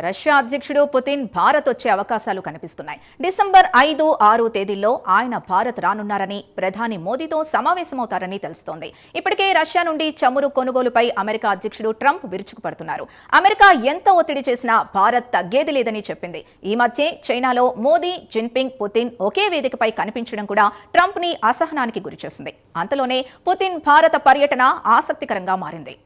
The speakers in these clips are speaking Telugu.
రష్యా అధ్యక్షుడు పుతిన్ భారత్ వచ్చే అవకాశాలు కనిపిస్తున్నాయి. డిసెంబర్ 5, 6 తేదీల్లో ఆయన భారత్ రానున్నారని, ప్రధాని మోదీతో సమావేశమవుతారని తెలుస్తోంది. ఇప్పటికే రష్యా నుండి చమురు కొనుగోలుపై అమెరికా అధ్యక్షుడు ట్రంప్ విరుచుకుపడుతున్నారు. అమెరికా ఎంత ఒత్తిడి చేసినా భారత్ తగ్గేది లేదని చెప్పింది. ఈ మధ్య చైనాలో మోదీ, జిన్పింగ్, పుతిన్ ఒకే వేదికపై కనిపించడం కూడా ట్రంప్ ని అసహనానికి గురిచేసింది. అంతలోనే పుతిన్ భారత పర్యటన ఆసక్తికరంగా మారింది.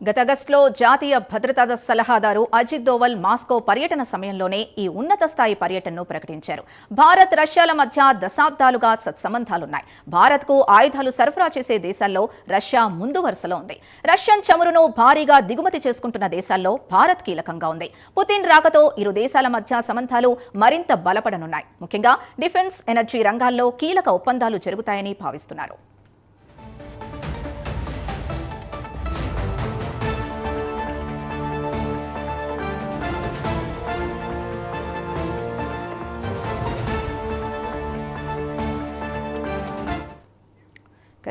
గత ఆగస్టులో జాతీయ భద్రతా సలహాదారు అజిత్ దోవల్ మాస్కో పర్యటన సమయంలోనే ఈ ఉన్నత స్థాయి పర్యటనను ప్రకటించారు. భారత్, రష్యాల మధ్య దశాబ్దాలుగా సత్సంబంధాలున్నాయి. భారత్కు ఆయుధాలు సరఫరా చేసే దేశాల్లో రష్యా ముందు వరుసలో ఉంది. రష్యన్ చమురును భారీగా దిగుమతి చేసుకుంటున్న దేశాల్లో భారత్ కీలకంగా ఉంది. పుతిన్ రాకతో ఇరు దేశాల మధ్య సంబంధాలు మరింత బలపడనున్నాయి. ముఖ్యంగా డిఫెన్స్, ఎనర్జీ రంగాల్లో కీలక ఒప్పందాలు జరుగుతాయని భావిస్తున్నారు.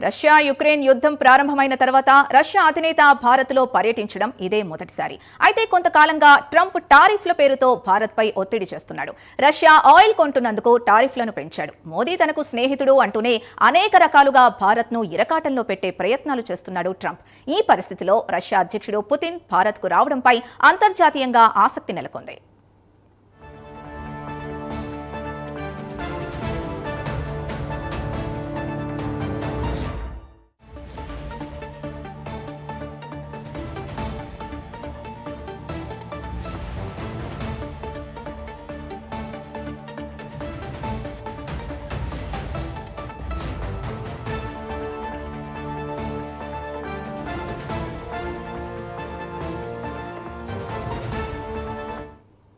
రష్యా యుక్రెయిన్ యుద్ధం ప్రారంభమైన తర్వాత రష్యా అధినేత భారత్లో పర్యటించడం ఇదే మొదటిసారి. అయితే కొంతకాలంగా ట్రంప్ టారిఫ్ల పేరుతో భారత్పై ఒత్తిడి చేస్తున్నాడు. రష్యా ఆయిల్ కొంటున్నందుకు టారిఫ్లను పెంచాడు. మోదీ తనకు స్నేహితుడు అంటూనే అనేక రకాలుగా భారత్ను ఇరకాటంలో పెట్టే ప్రయత్నాలు చేస్తున్నాడు ట్రంప్. ఈ పరిస్థితిలో రష్యా అధ్యక్షుడు పుతిన్ భారత్కు రావడంపై అంతర్జాతీయంగా ఆసక్తి నెలకొంది.